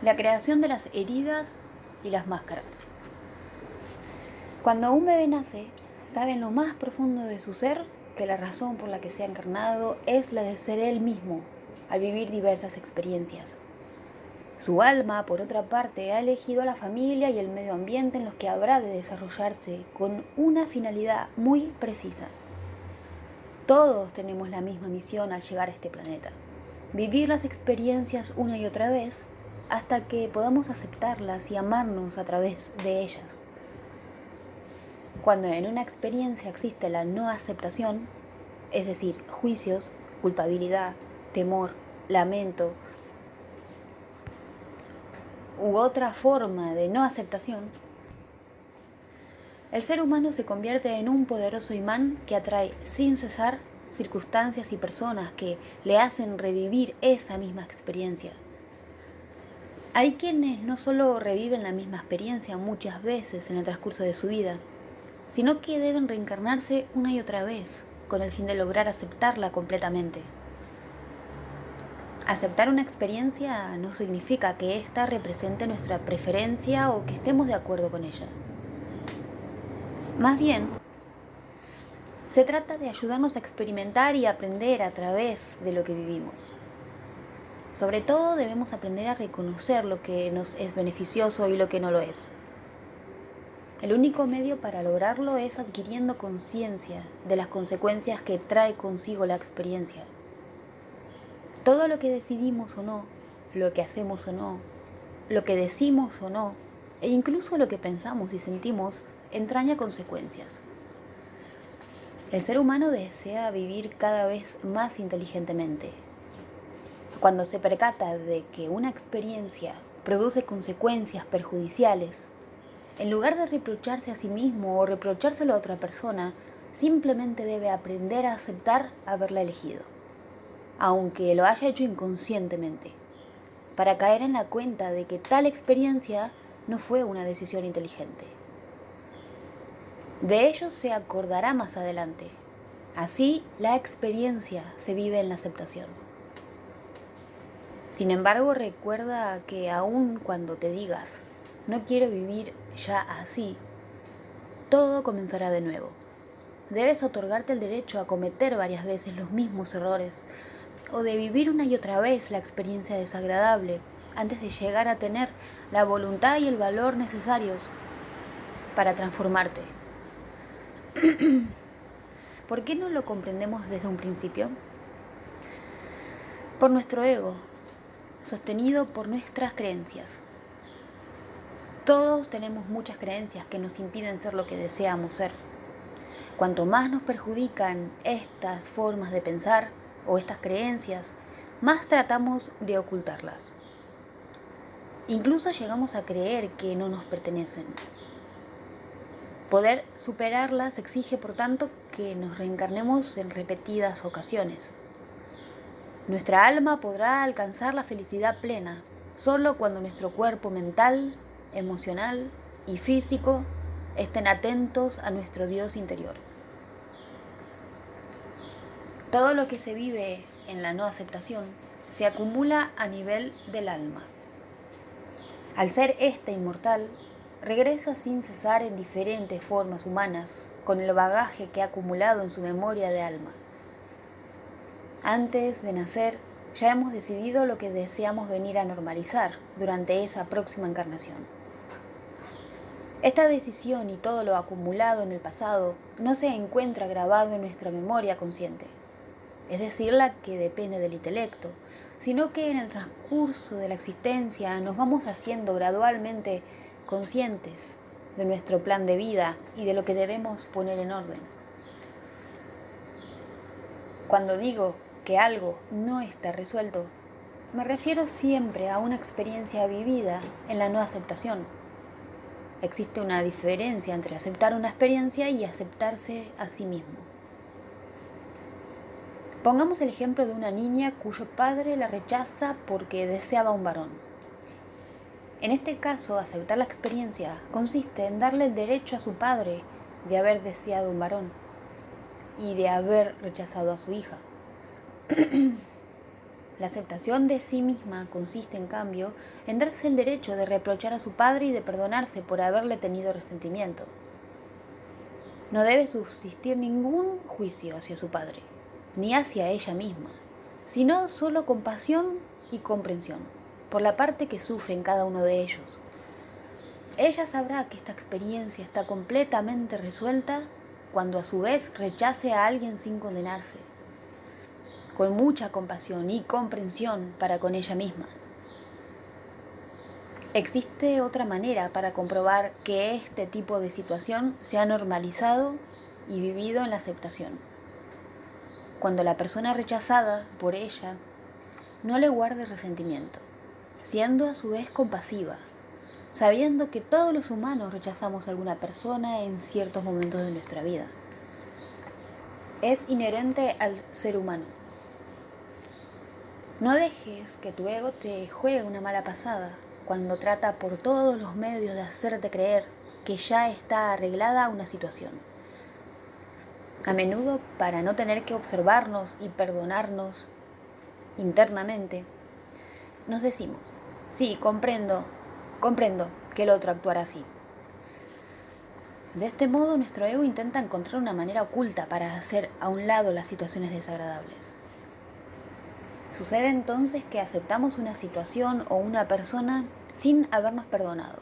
La creación de las heridas y las máscaras. Cuando un bebé nace, sabe en lo más profundo de su ser que la razón por la que se ha encarnado es la de ser él mismo, al vivir diversas experiencias. Su alma, por otra parte, ha elegido a la familia y el medio ambiente en los que habrá de desarrollarse con una finalidad muy precisa. Todos tenemos la misma misión al llegar a este planeta: vivir las experiencias una y otra vez hasta que podamos aceptarlas y amarnos a través de ellas. Cuando en una experiencia existe la no aceptación, es decir, juicios, culpabilidad, temor, lamento u otra forma de no aceptación, el ser humano se convierte en un poderoso imán que atrae sin cesar circunstancias y personas que le hacen revivir esa misma experiencia. Hay quienes no solo reviven la misma experiencia muchas veces en el transcurso de su vida, sino que deben reencarnarse una y otra vez con el fin de lograr aceptarla completamente. Aceptar una experiencia no significa que ésta represente nuestra preferencia o que estemos de acuerdo con ella. Más bien, se trata de ayudarnos a experimentar y aprender a través de lo que vivimos. Sobre todo debemos aprender a reconocer lo que nos es beneficioso y lo que no lo es. El único medio para lograrlo es adquiriendo conciencia de las consecuencias que trae consigo la experiencia. Todo lo que decidimos o no, lo que hacemos o no, lo que decimos o no, e incluso lo que pensamos y sentimos, entraña consecuencias. El ser humano desea vivir cada vez más inteligentemente. Cuando se percata de que una experiencia produce consecuencias perjudiciales, en lugar de reprocharse a sí mismo o reprochárselo a otra persona, simplemente debe aprender a aceptar haberla elegido, aunque lo haya hecho inconscientemente, para caer en la cuenta de que tal experiencia no fue una decisión inteligente. De ello se acordará más adelante. Así, la experiencia se vive en la aceptación. Sin embargo, recuerda que aun cuando te digas, no quiero vivir ya así, todo comenzará de nuevo. Debes otorgarte el derecho a cometer varias veces los mismos errores o de vivir una y otra vez la experiencia desagradable antes de llegar a tener la voluntad y el valor necesarios para transformarte. ¿Por qué no lo comprendemos desde un principio? Por nuestro ego, sostenido por nuestras creencias. Todos tenemos muchas creencias que nos impiden ser lo que deseamos ser. Cuanto más nos perjudican estas formas de pensar o estas creencias, más tratamos de ocultarlas. Incluso llegamos a creer que no nos pertenecen. Poder superarlas exige, por tanto, que nos reencarnemos en repetidas ocasiones. Nuestra alma podrá alcanzar la felicidad plena solo cuando nuestro cuerpo mental, emocional y físico estén atentos a nuestro Dios interior. Todo lo que se vive en la no aceptación se acumula a nivel del alma. Al ser ésta inmortal, regresa sin cesar en diferentes formas humanas con el bagaje que ha acumulado en su memoria de alma. Antes de nacer, ya hemos decidido lo que deseamos venir a normalizar durante esa próxima encarnación. Esta decisión y todo lo acumulado en el pasado no se encuentra grabado en nuestra memoria consciente, es decir, la que depende del intelecto, sino que en el transcurso de la existencia nos vamos haciendo gradualmente conscientes de nuestro plan de vida y de lo que debemos poner en orden. Cuando digo que algo no está resuelto, me refiero siempre a una experiencia vivida en la no aceptación. Existe una diferencia entre aceptar una experiencia y aceptarse a sí mismo. Pongamos el ejemplo de una niña cuyo padre la rechaza porque deseaba un varón. En este caso, aceptar la experiencia consiste en darle el derecho a su padre de haber deseado un varón y de haber rechazado a su hija. La aceptación de sí misma consiste, en cambio, en darse el derecho de reprochar a su padre y de perdonarse por haberle tenido resentimiento. No debe subsistir ningún juicio hacia su padre, ni hacia ella misma, sino solo compasión y comprensión por la parte que sufre en cada uno de ellos. Ella sabrá que esta experiencia está completamente resuelta cuando a su vez rechace a alguien sin condenarse, con mucha compasión y comprensión para con ella misma. Existe otra manera para comprobar que este tipo de situación se ha normalizado y vivido en la aceptación. Cuando la persona rechazada por ella no le guarde resentimiento, siendo a su vez compasiva, sabiendo que todos los humanos rechazamos a alguna persona en ciertos momentos de nuestra vida. Es inherente al ser humano. No dejes que tu ego te juegue una mala pasada cuando trata por todos los medios de hacerte creer que ya está arreglada una situación. A menudo, para no tener que observarnos y perdonarnos internamente, nos decimos: sí, comprendo que el otro actuará así. De este modo, nuestro ego intenta encontrar una manera oculta para hacer a un lado las situaciones desagradables. Sucede entonces que aceptamos una situación o una persona sin habernos perdonado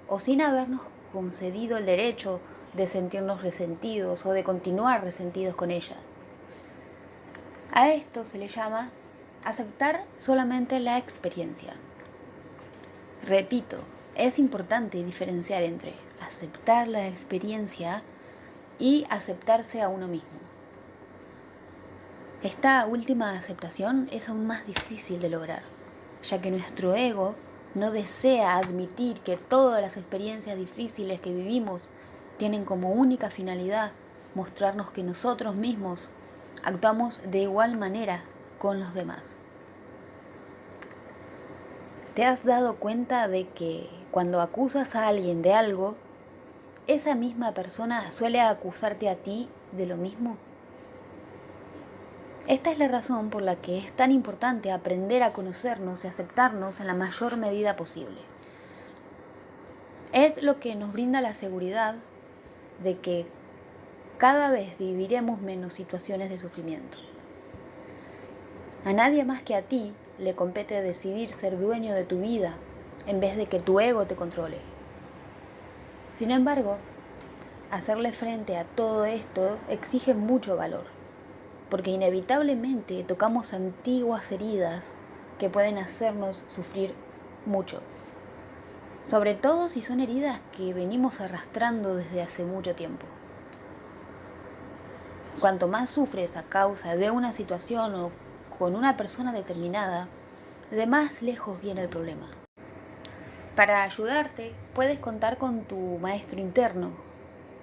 o sin habernos concedido el derecho de sentirnos resentidos o de continuar resentidos con ella. A esto se le llama aceptar solamente la experiencia. Repito, es importante diferenciar entre aceptar la experiencia y aceptarse a uno mismo. Esta última aceptación es aún más difícil de lograr, ya que nuestro ego no desea admitir que todas las experiencias difíciles que vivimos tienen como única finalidad mostrarnos que nosotros mismos actuamos de igual manera con los demás. ¿Te has dado cuenta de que cuando acusas a alguien de algo, esa misma persona suele acusarte a ti de lo mismo? Esta es la razón por la que es tan importante aprender a conocernos y aceptarnos en la mayor medida posible. Es lo que nos brinda la seguridad de que cada vez viviremos menos situaciones de sufrimiento. A nadie más que a ti le compete decidir ser dueño de tu vida en vez de que tu ego te controle. Sin embargo, hacerle frente a todo esto exige mucho valor, porque inevitablemente tocamos antiguas heridas que pueden hacernos sufrir mucho, sobre todo si son heridas que venimos arrastrando desde hace mucho tiempo. Cuanto más sufres a causa de una situación o con una persona determinada, de más lejos viene el problema. Para ayudarte, puedes contar con tu maestro interno,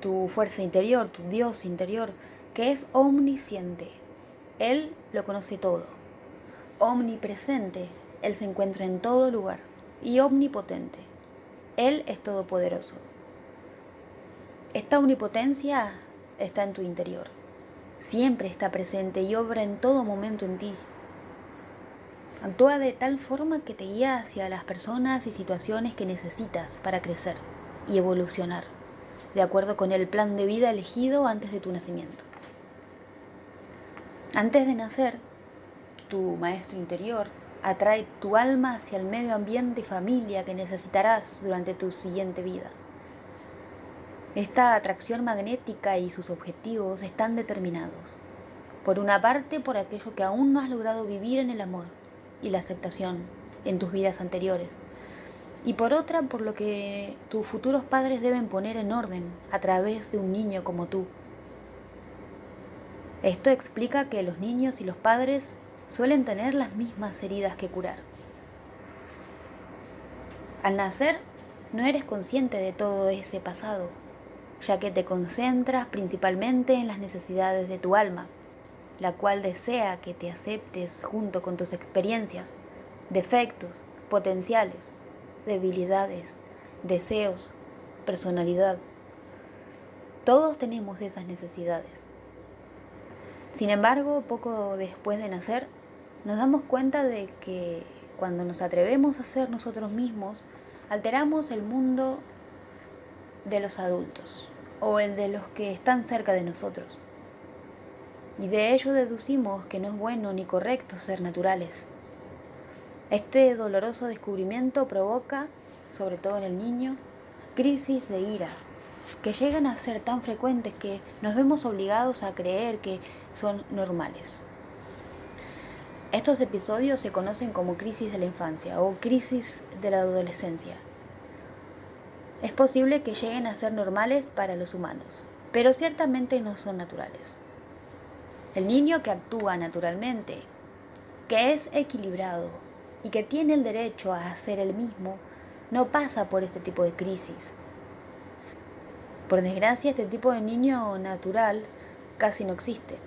tu fuerza interior, tu Dios interior, que es omnisciente. Él lo conoce todo. Omnipresente, Él se encuentra en todo lugar. Y omnipotente, Él es todopoderoso. Esta omnipotencia está en tu interior. Siempre está presente y obra en todo momento en ti. Actúa de tal forma que te guía hacia las personas y situaciones que necesitas para crecer y evolucionar, de acuerdo con el plan de vida elegido antes de tu nacimiento. Antes de nacer, tu maestro interior atrae tu alma hacia el medio ambiente y familia que necesitarás durante tu siguiente vida. Esta atracción magnética y sus objetivos están determinados, por una parte por aquello que aún no has logrado vivir en el amor y la aceptación en tus vidas anteriores, y por otra por lo que tus futuros padres deben poner en orden a través de un niño como tú. Esto explica que los niños y los padres suelen tener las mismas heridas que curar. Al nacer, no eres consciente de todo ese pasado, ya que te concentras principalmente en las necesidades de tu alma, la cual desea que te aceptes junto con tus experiencias, defectos, potenciales, debilidades, deseos, personalidad. Todos tenemos esas necesidades. Sin embargo, poco después de nacer, nos damos cuenta de que cuando nos atrevemos a ser nosotros mismos, alteramos el mundo de los adultos o el de los que están cerca de nosotros. Y de ello deducimos que no es bueno ni correcto ser naturales. Este doloroso descubrimiento provoca, sobre todo en el niño, crisis de ira, que llegan a ser tan frecuentes que nos vemos obligados a creer que son normales. Estos episodios se conocen como crisis de la infancia o crisis de la adolescencia. Es posible que lleguen a ser normales para los humanos, pero ciertamente no son naturales. El niño que actúa naturalmente, que es equilibrado y que tiene el derecho a ser el mismo, no pasa por este tipo de crisis. Por desgracia, este tipo de niño natural casi no existe.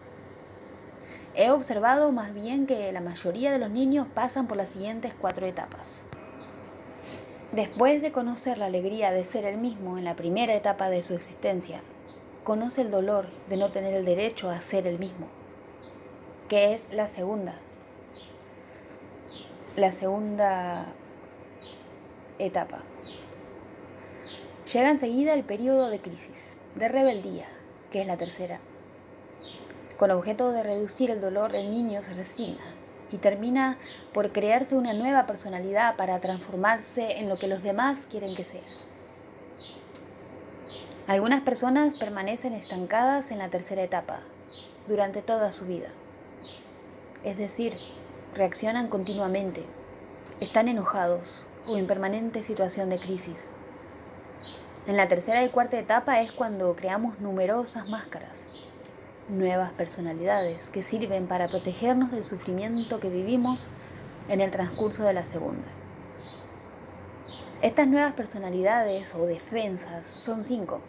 He observado más bien que la mayoría de los niños pasan por las siguientes 4 etapas. Después de conocer la alegría de ser el mismo en la primera etapa de su existencia, conoce el dolor de no tener el derecho a ser el mismo, que es la segunda etapa. Llega enseguida el periodo de crisis, de rebeldía, que es la tercera. Con objeto de reducir el dolor, el niño se resigna y termina por crearse una nueva personalidad para transformarse en lo que los demás quieren que sea. Algunas personas permanecen estancadas en la tercera etapa durante toda su vida. Es decir, reaccionan continuamente, están enojados o en permanente situación de crisis. En la tercera y cuarta etapa es cuando creamos numerosas máscaras, nuevas personalidades que sirven para protegernos del sufrimiento que vivimos en el transcurso de la segunda. Estas nuevas personalidades o defensas son 5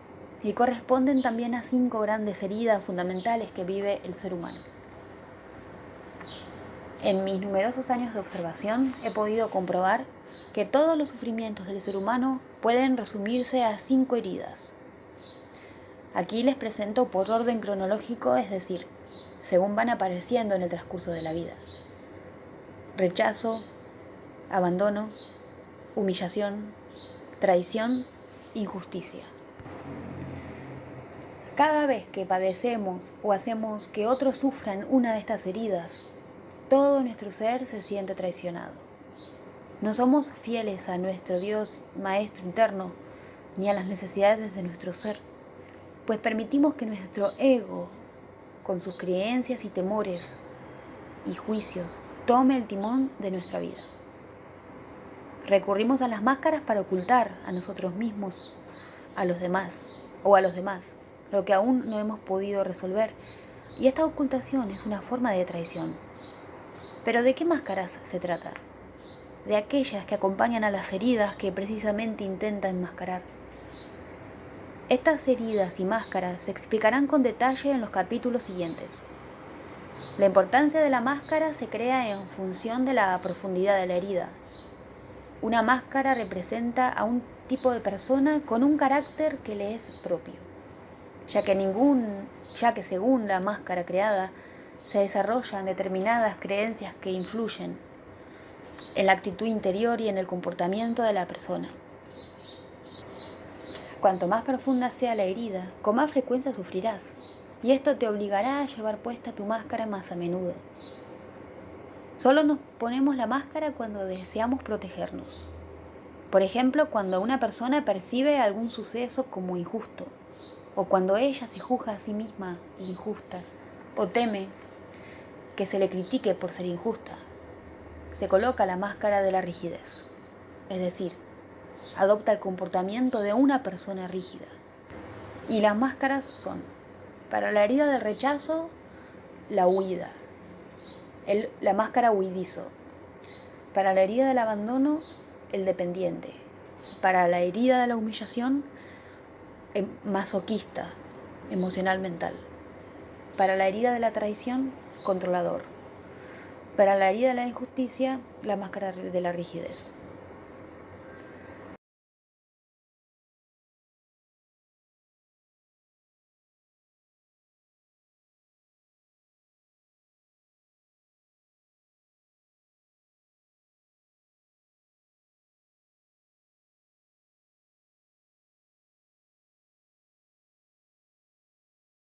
y corresponden también a 5 grandes heridas fundamentales que vive el ser humano. En mis numerosos años de observación he podido comprobar que todos los sufrimientos del ser humano pueden resumirse a 5 heridas. Aquí les presento por orden cronológico, es decir, según van apareciendo en el transcurso de la vida. Rechazo, abandono, humillación, traición, injusticia. Cada vez que padecemos o hacemos que otros sufran una de estas heridas, todo nuestro ser se siente traicionado. No somos fieles a nuestro Dios Maestro interno ni a las necesidades de nuestro ser, pues permitimos que nuestro ego, con sus creencias y temores y juicios, tome el timón de nuestra vida. Recurrimos a las máscaras para ocultar a nosotros mismos, a los demás, lo que aún no hemos podido resolver, y esta ocultación es una forma de traición. ¿Pero de qué máscaras se trata? De aquellas que acompañan a las heridas que precisamente intentan enmascarar. Estas heridas y máscaras se explicarán con detalle en los capítulos siguientes. La importancia de la máscara se crea en función de la profundidad de la herida. Una máscara representa a un tipo de persona con un carácter que le es propio, ya que según la máscara creada se desarrollan determinadas creencias que influyen en la actitud interior y en el comportamiento de la persona. Cuanto más profunda sea la herida, con más frecuencia sufrirás, y esto te obligará a llevar puesta tu máscara más a menudo. Solo nos ponemos la máscara cuando deseamos protegernos. Por ejemplo, cuando una persona percibe algún suceso como injusto, o cuando ella se juzga a sí misma injusta, o teme que se le critique por ser injusta, se coloca la máscara de la rigidez, es decir, adopta el comportamiento de una persona rígida. Y las máscaras son, para la herida del rechazo, la huida, la máscara huidizo. Para la herida del abandono, el dependiente. Para la herida de la humillación, el masoquista, emocional mental. Para la herida de la traición, controlador. Para la herida de la injusticia, la máscara de la rigidez.